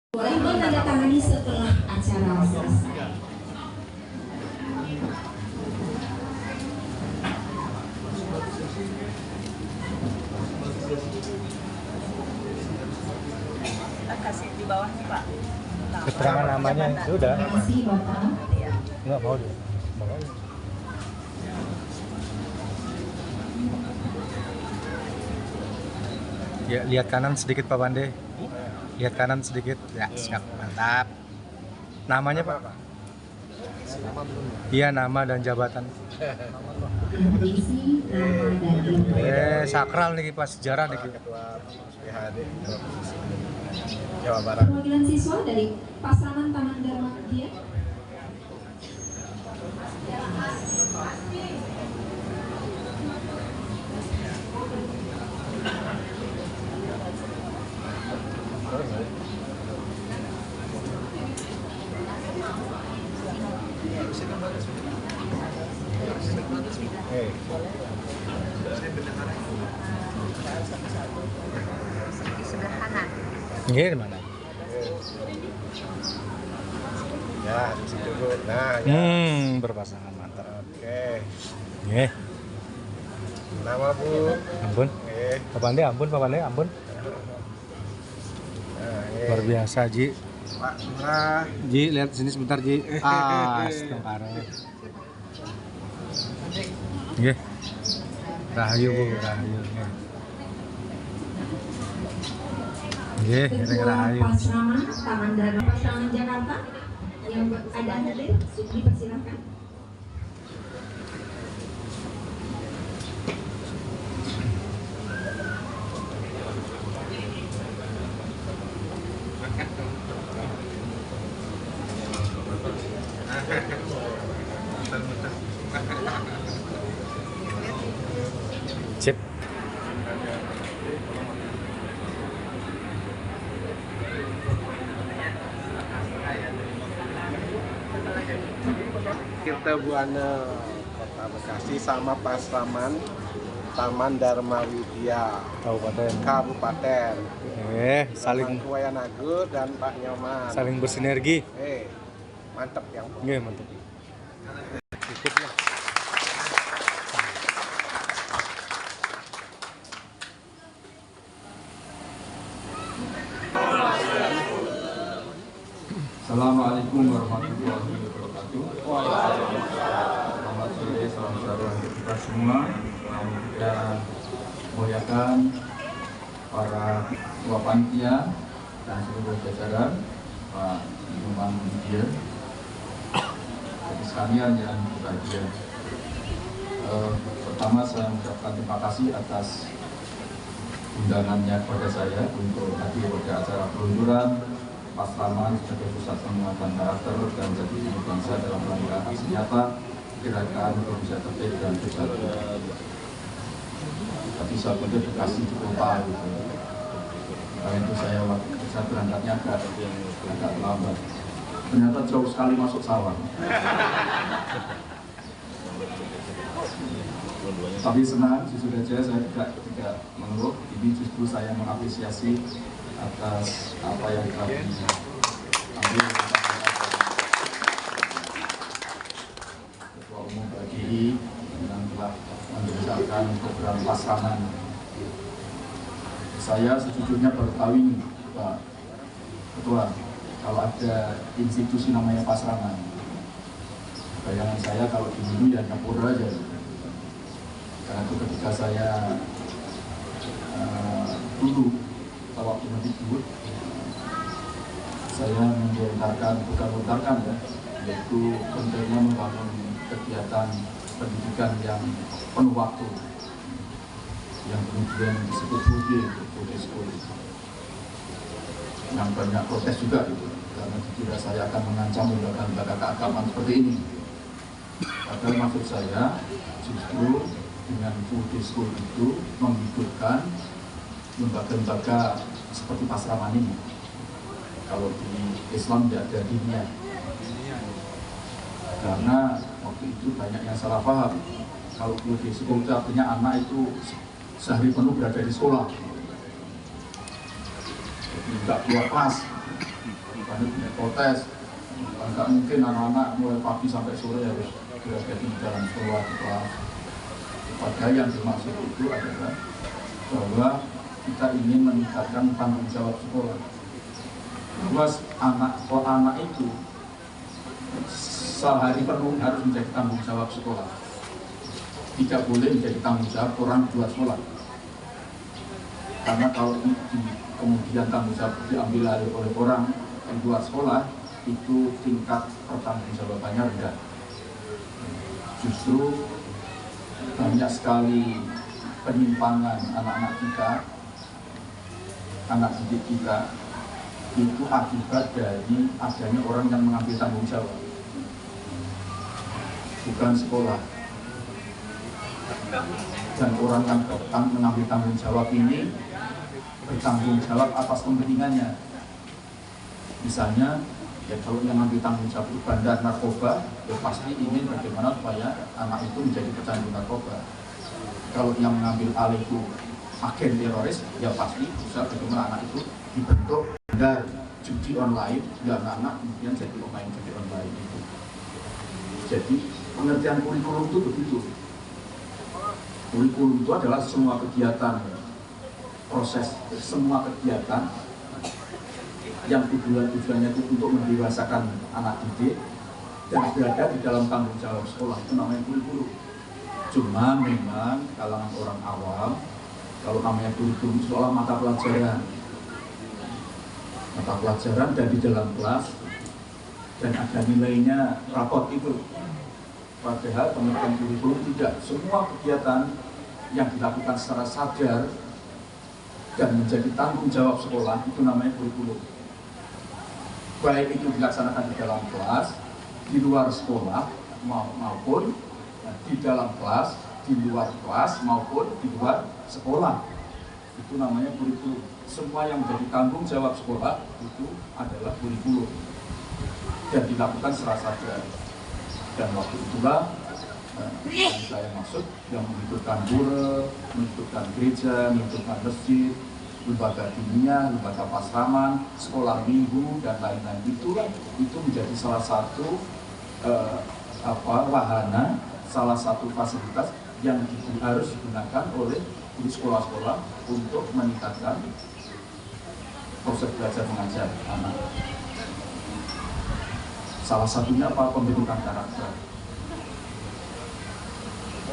Boleh menandatangani setelah acara selesai. Kita kasih di bawah nih Pak. Keterangan namanya sudah. Terima kasih Bapak. Enggak mau dia. Ya, lihat kanan sedikit Pak Pande. Lihat kanan sedikit. Ya, siap. Mantap. Namanya Pak? Iya, nama dan jabatan. Isi nama dan email. Sakral nih Pak, sejarah nih. Ketua PHD Jawa Barat. Perwakilan siswa dari Pasaman Taman Dharma Mulia. Sederhana. Ini mana? Ya, di situ dulu. Nah, ya. Berpasangan mantap. Oke. Nggih. Nama Bu. Ampun. Oke. Pak Pande, ampun Pak Pande, ampun. Nah, Luar biasa, Ji. Pak Lurah. Ji, lihat sini sebentar, Ji. Astagfirullah. Nggih. Rahayu, Bu, rahayu. Nggih, Ketua rahayu. Pasaman Taman Dharma Pasaman Jakarta yang ada hadir, dipersilakan. Sip. Kita Buana Kota Bekasi sama Pasaman Taman Dharma Widya Kabupaten. Kabupaten. Saling Kuaya Nagur dan Pak Nyoman. saling bersinergi. Mantep yang Nggih, mantap. Cukup lah. Assalamualaikum warahmatullahi wabarakatuh. Selamat sore, salam sejahtera untuk kita semua. Kita muliakan para ketua panitia dan seluruh jajaran, Pak Nyoman Widya, bagi sekalian yang berbahagia. Pertama saya mengucapkan terima kasih atas undangannya kepada saya untuk hadir pada acara peluncuran Pasaman sebagai pusat penguatan karakter dan jadi ibu bangsa dalam rangka aksi nyata gerakan Indonesia Tertib dan Bersatu. Tapi saya benar dikasih di kota gitu. Karena itu saya berangkatnya agak lambat. Ternyata jauh sekali masuk sawah. Tapi senang, jujur saja saya tidak mengeluh. Ini justru saya mengapresiasi atas apa yang kami ambil Ketua Umum PGI yang telah membesarkan program Pasaman. Saya sejujurnya baru tahu ini, Pak Ketua, kalau ada institusi namanya Pasaman. Bayangan saya kalau di dulu ya nyapur aja. Karena itu ketika saya dulu waktu Mendikbud, saya mengontarkan ya, yaitu pentingnya membangun kegiatan pendidikan yang penuh waktu, yang kemudian disebut Budi School, yang banyak protes juga gitu, karena dikira saya akan mengancam lembaga keagamaan seperti ini. Padahal maksud saya justru dengan Budi School itu menghidupkan lembaga-lembaga seperti Pasaman ini. Kalau di Islam tidak ada dinnya, karena waktu itu banyak yang salah paham. Kalau di sekolah itu artinya anak itu sehari penuh berada di sekolah, jadi nggak keluar kelas. kami punya protes. Nggak mungkin anak-anak mulai pagi sampai sore harus berada di dalam sekolah di kelas. Padahal yang dimaksud itu adalah bahwa kita ingin meningkatkan tanggung jawab sekolah. Bahwa anak itu sehari penuh harus menjadi tanggung jawab sekolah. Tidak boleh menjadi tanggung jawab orang di luar sekolah. Karena kalau kemudian tanggung jawab diambil alih oleh orang di luar sekolah, itu tingkat pertanggungjawabannya rendah. Justru banyak sekali penyimpangan anak-anak kita, anak didik kita, itu akibat dari adanya orang yang mengambil tanggung jawab, bukan sekolah. Dan orang yang mengambil tanggung jawab ini bertanggung jawab atas kepentingannya. Misalnya, ya kalau yang mengambil tanggung jawab itu bandar narkoba, ya pasti ingin bagaimana supaya anak itu menjadi pecandu narkoba. Kalau yang mengambil alih itu agen teroris, ya pasti bisa bagaimana anak itu dibentuk bandar judi online, dan anak kemudian jadi pemain judi online itu. Jadi pengertian kurikulum itu begitu. Kurikulum itu adalah semua kegiatan, proses semua kegiatan yang tujuannya itu untuk mendewasakan anak didik dan berada di dalam tanggung jawab sekolah, itu namanya kurikulum. Cuma memang kalangan orang awam, kalau namanya kurikulum seolah mata pelajaran dan di dalam kelas dan ada nilainya rapot itu. Padahal pengertian kurikulum tidak. Semua kegiatan yang dilakukan secara sadar dan menjadi tanggung jawab sekolah itu namanya kurikulum. Baik itu dilaksanakan di dalam kelas, di luar sekolah maupun di dalam kelas, di luar kelas maupun di luar sekolah. Itu namanya kurikulum. Semua yang menjadi tanggung jawab sekolah itu adalah kurikulum dan dilakukan secara sadar. Dan waktu itulah yang saya maksud, yang menghidupkan pura, menghidupkan gereja, menghidupkan masjid, lembaga dinia, lembaga pasraman, sekolah minggu dan lain-lain, itu menjadi salah satu wahana, salah satu fasilitas yang harus digunakan oleh sekolah-sekolah untuk meningkatkan proses belajar mengajar anak. Salah satunya apa? Pembentukan karakter.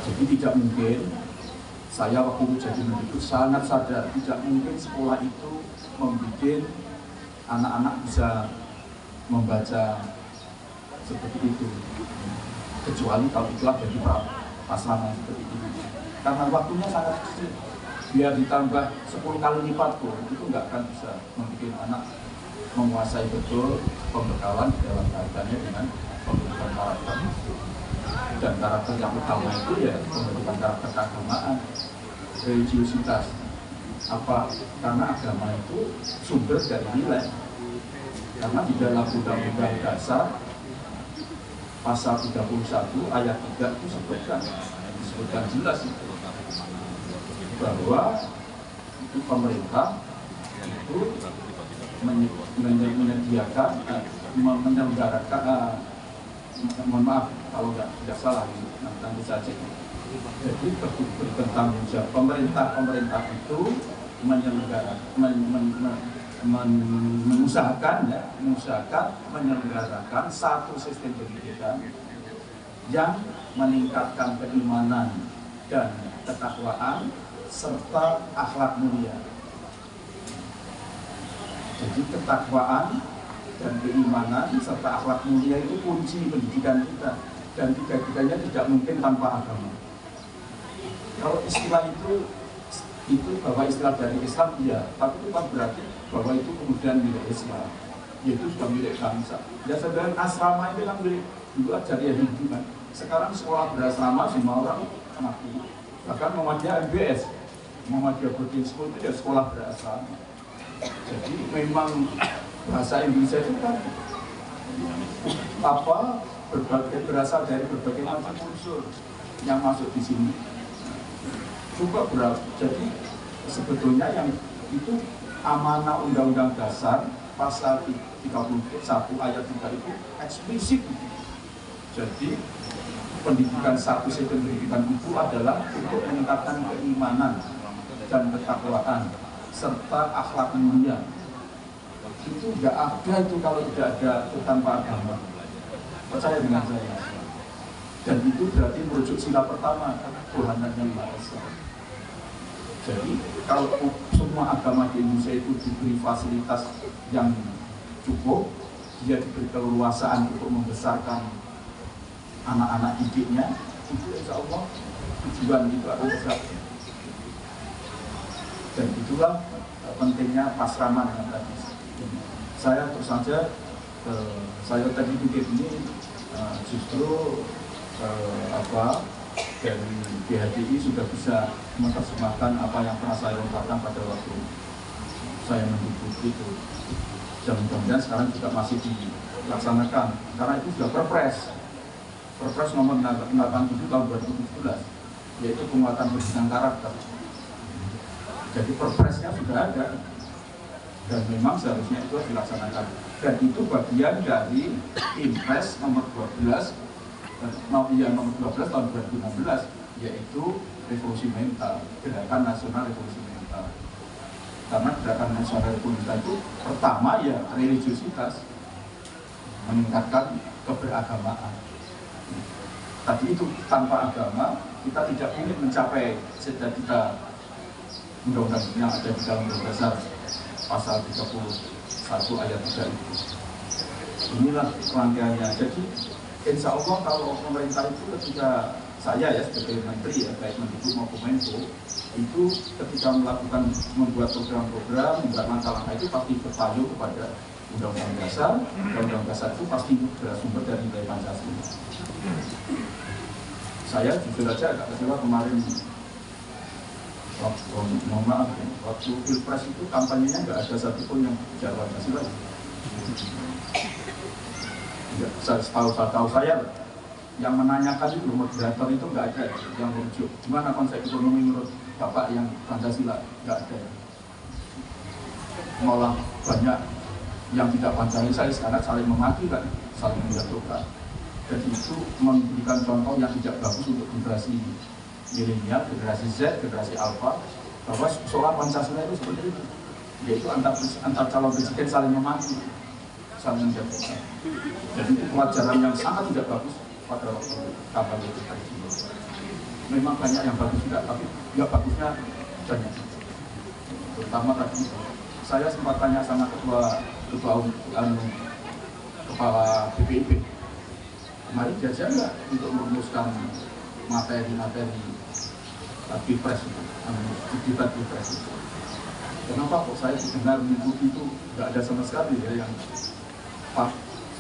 Jadi tidak mungkin, saya waktu itu jadi mendidik sangat sadar, tidak mungkin sekolah itu membuat anak-anak bisa membaca seperti itu, kecuali kalau itulah jadi pasraman seperti itu. Karena waktunya sangat kecil, biar ditambah 10 kali lipat pun itu nggak akan bisa membuat anak menguasai betul pembekalan di dalam kaitannya dengan pembentukan karakter. Dan karakter yang utama itu ya pembentukan karakter keagamaan, religiositas. Apa? Karena agama itu sumber dari nilai. Karena di dalam Undang-Undang Dasar pasal 31 ayat 3 itu disebutkan jelas itu, bahwa itu pemerintah itu menyediakan, menyelenggarakan, mohon maaf kalau tidak salah, nanti saja. Jadi bertanggung jawab pemerintah itu mengusahakan menyelenggarakan satu sistem pendidikan yang meningkatkan keimanan dan ketakwaan serta akhlak mulia. Jadi ketakwaan dan keimanan serta akhlak mulia itu kunci pendidikan kita, dan tiga-tiganya tidak mungkin tanpa agama. Kalau istilah itu bahwa istilah dari Islam iya, tapi itu kan berarti bahwa itu kemudian milik Islam, yaitu sudah milik bangsa. Ya sedangkan asrama itu kan milik dulu ajaran Hindu kan. Sekarang sekolah berasrama semua orang mengaku. Bahkan Muhammadiyah MBS, Muhammadiyah Boarding School itu ya sekolah berasrama. Jadi memang bahasa Indonesia itu kan berasal dari berbagai macam unsur yang masuk di sini. Juga berat. Jadi sebetulnya yang itu amanah Undang-Undang Dasar pasal 31 ayat 3 itu eksplisit. Jadi pendidikan satu sistem pendidikan itu adalah untuk meningkatkan keimanan dan ketakwaan serta akhlak mulia. Itu nggak ada itu kalau tidak ada tanpa agama. Percaya dengan saya. Dan itu berarti merujuk sila pertama, Tuhan yang Maha Esa. Jadi kalau semua agama di Indonesia itu diberi fasilitas yang cukup, dia diberi keleluasaan untuk membesarkan anak-anak didiknya, itu insya Allah tujuan itu akan tercapai. Dan itulah pentingnya pasraman yang tadi. Saya terus saja, saya tadi pikir ini justru dari BHDI sudah bisa menerjemahkan apa yang pernah saya ungkapkan pada waktu saya menduduk itu. Dan mudah-mudahan sekarang juga masih dilaksanakan karena itu sudah Perpres nomor 87 tahun 2017, yaitu penguatan pendidikan karakter. Jadi Perpresnya sudah ada dan memang seharusnya itu dilaksanakan, dan itu bagian dari Impres nomor 12 tahun 2016, yaitu revolusi mental, gerakan nasional revolusi mental. Karena gerakan nasional revolusi mental itu pertama ya religiositas, meningkatkan keberagamaan. Tadi itu tanpa agama kita tidak mungkin mencapai cita-cita undang-undang yang ada di dalam Undang-Undang Dasar pasal 31 ayat 3 itu. Inilah rangkaiannya. Jadi insya Allah kalau pemerintah itu ketika saya ya sebagai menteri ya, baik Mendikbud maupun Menko, itu ketika membuat program-program, membuat langkah-langkah itu pasti berpayu kepada Undang-Undang Dasar, dan Undang-Undang Dasar itu pasti bersumber dari nilai Pancasila. Saya jujur aja agak kecewa kemarin waktu Pilpres itu kampanyenya nggak ada satupun yang bicara Pancasila. Ya, setahu saya yang menanyakan itu moderator itu nggak ada yang merujuk gimana konsep ekonomi menurut Bapak yang Pancasila, nggak ada. Malah banyak yang tidak Pancasila sekarang saling memaki kan, saling menjatuhkan. Jadi itu memberikan contoh yang tidak bagus untuk generasi milenial, generasi Z, generasi Alpha, bahwa soal Pancasila itu seperti itu, yaitu antar calon presiden saling memaki, saling menjatuhkan. Jadi itu pelajaran yang sangat tidak bagus pada waktu kampanye kita. Memang banyak yang bagus juga, tapi nggak bagusnya banyak. Terutama tadi saya sempat tanya sama kepala BPIP, kemarin diajak nggak untuk merumuskan materi-materi Pilpres itu, debat Pilpres itu. Kenapa kok saya dengar mengikuti itu nggak ada sama sekali ya yang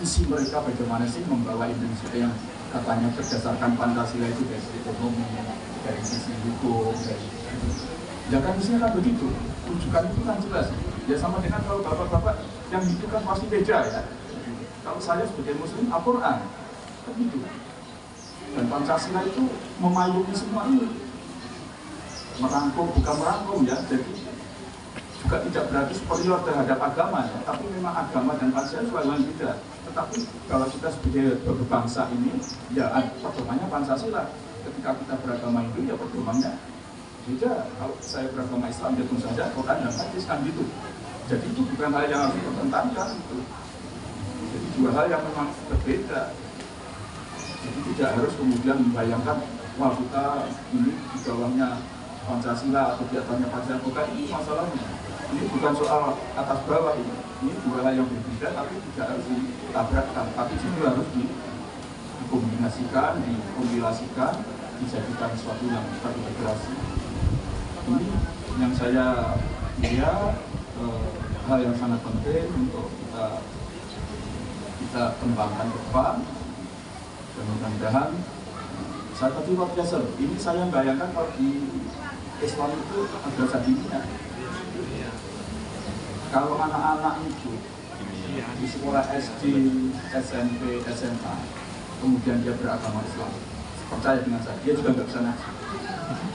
visi mereka bagaimana sih membawa Indonesia yang katanya berdasarkan Pancasila itu dari sisi ekonomi, dari sisi hukum, ya kan mestinya kan begitu. Rujukan itu kan jelas. Ya sama dengan kalau bapak-bapak yang itu kan pasti beda ya. Kalau saya sebagai Muslim Al-Quran, kan gitu. Dan Pancasila itu memayungi semua ini, merangkum bukan merangkum ya. Jadi juga tidak berarti superior terhadap agama ya. Tapi memang agama dan Pancasila selalu beda. Tetapi kalau kita sebagai berbangsa ini, ya pedomannya Pancasila. Ketika kita beragama Hindu, ya pedomannya beda. Kalau saya beragama Islam, ya tentu saja Quran dan hadis kan gitu. Jadi itu bukan hal yang harus dipertentangkan. Gitu. Jadi dua hal yang memang berbeda. Jadi tidak harus kemudian membayangkan, wah kita ini di bawahnya Pancasila atau di atasnya Pancasila. Bukan itu masalahnya. Ini bukan soal atas bawah ini. Ini dua hal yang berbeda, tapi tidak harus ditabrakkan. Tapi justru harus dikombinasikan, dikompilasikan, dijadikan sesuatu yang terintegrasi. Ini yang saya lihat hal yang sangat penting untuk kita kembangkan ke depan. Dan mudah-mudahan saya tadi luar biasa. Ini saya bayangkan kalau di Islam itu ada sadininya. Kalau anak-anak itu di sekolah SD, SMP, SMA, kemudian dia beragama Islam, percaya dengan saya, dia juga nggak bisa ngaji.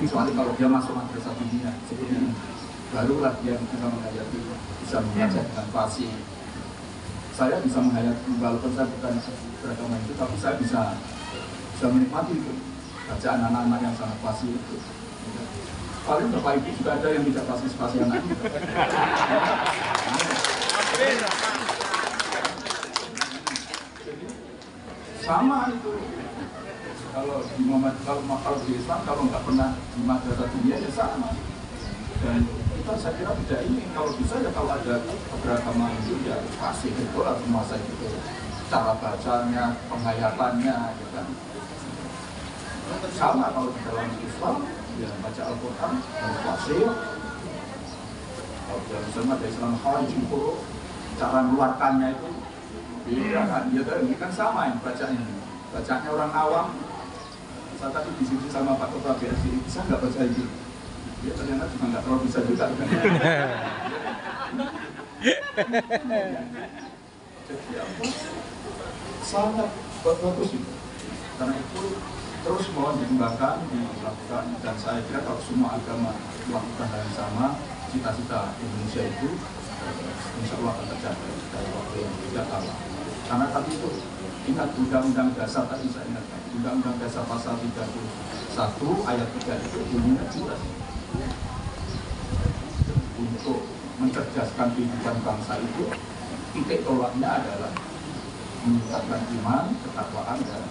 Kecuali kalau dia masuk madrasah dunia seperti ini, barulah dia bisa menghayati, bisa membaca dengan fasih, saya bisa menghayati, walaupun saya bukan beragama itu, tapi saya bisa menikmati itu bacaan anak-anak yang sangat fasih itu. Paling Bapak Ibu juga ada yang tidak fasih anak itu. Jadi sama itu. Kalau di Muhammad, kalau di Islam, kalau nggak pernah di madrasah dunia ya sama. Dan kita saya kira tidak ingin, kalau bisa ya kalau ada keberagaman itu ya pasti betul lah semua saya gitu. Cara bacanya, penghayatannya, ya kan. Sama kalau di dalam Islam, ya baca Al-Quran, harus fasih. Kalau misalnya ada Islam Khawarij itu, cara mengeluarkannya itu beda kan, ya kan sama yang bacanya orang awam. Saya tadi di sini sama Pak Kepala BSI, bisa nggak baca itu? Ya ternyata juga nggak terlalu bisa juga kan. Jadi apa? Sangat bagus itu. Karena itu terus mohon dikembangkan, dilakukan, dan saya kira kalau semua agama melakukan hal yang sama, cita-cita Indonesia itu insya Allah akan tercapai dalam waktu yang tidak lama. Karena tadi itu ingat Undang-Undang Dasar, tadi saya ingatkan Undang-Undang Dasar pasal 31 ayat 3 itu bunyinya jelas untuk mencerdaskan kehidupan bangsa itu, titik tolaknya adalah meningkatkan iman, ketakwaan dan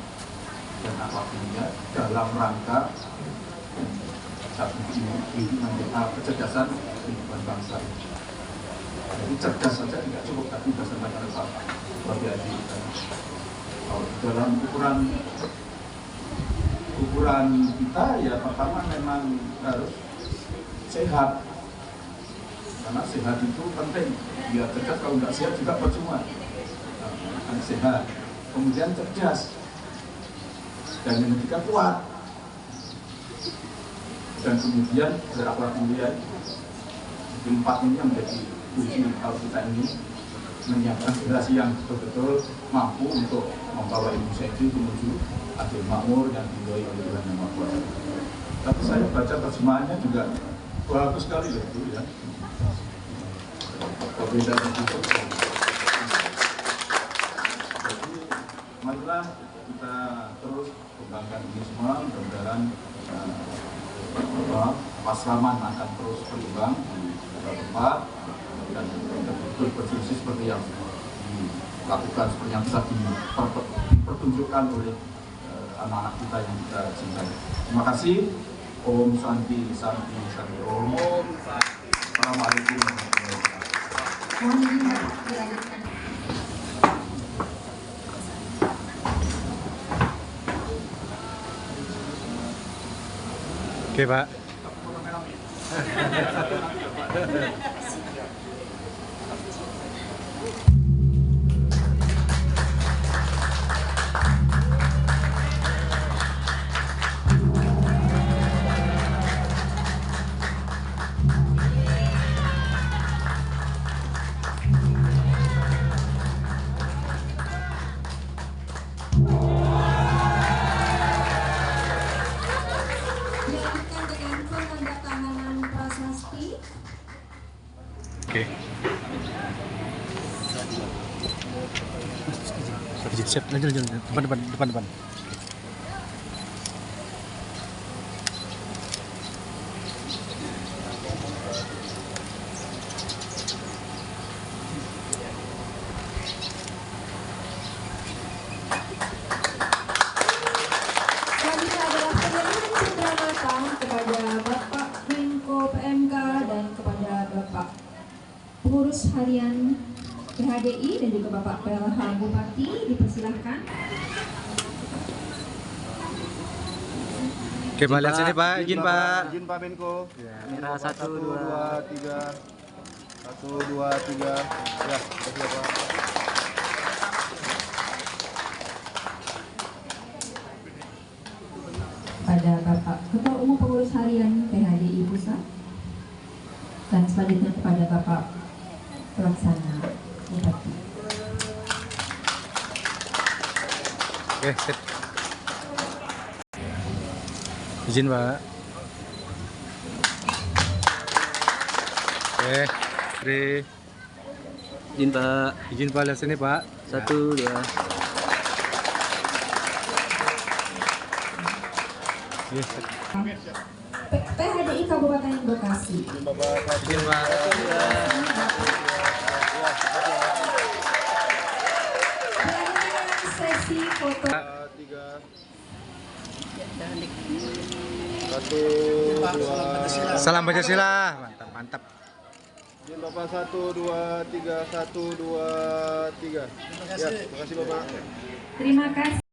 akhlak mulia dalam rangka satu kecerdasan kehidupan bangsa. Jadi cerdas saja tidak cukup, tapi berdasarkan oleh Bapak sebagai adik. Kalau dalam ukuran kita ya pertama memang harus sehat, karena sehat itu penting. Ya cerdas, kalau nggak sehat juga percuma. Harus sehat, kemudian cerdas, dan yang ketiga kuat, dan kemudian berakhlak mulia. Empat ini yang menjadi kunci kalau kita ingin menyiapkan generasi yang betul-betul mampu untuk membawa Indonesia itu menuju adil makmur dan diridhoi oleh Tuhan Yang Maha Kuasa. Tapi saya baca terjemahannya juga bagus sekali loh itu ya. Berbeda begitu. Jadi marilah kita terus kembangkan ini semua, mudah-mudahan pasaman akan terus berkembang di beberapa tempat dan betul berfungsi seperti yang dilakukan, seperti yang bisa dipertunjukkan oleh anak-anak kita yang kita cintai. Terima kasih. Om Santi Santi Santi Om. Assalamualaikum warahmatullahi wabarakatuh. Oke, Pak. Oke. Siap, lanjut, depan. Selanjutnya adalah penyerahan penghormatan kepada Bapak Menko PMK dan kepada Bapak Pengurus Harian PHDI dan juga Bapak PLH Bupati, dipersilahkan. Oke, Pak, lihat sini, Pak. Izin, Pak. Izin Pak Menko. Merah 1, 2, 3. 1, 2, 3. Ya, terima kasih Pak. Pada Bapak Ketua Umum Pengurus Harian PHDI Pusat, dan selanjutnya kepada Bapak Pelaksana Bupati. Oke, sip. Izin, Pak. Oke, 3, Izin Pak. Izin Pak, lihat sini Pak. 1, 2. Yes. PHDI Kabupaten Bekasi. Izin Bapak. Izin Pak. Selanjutnya sesi foto. 3. 1, 2. Salam Pancasila. Mantap, mantap. Izin Bapak 1, 2, 3. 1, 2, 3. Ya, terima kasih Bapak. Terima kasih.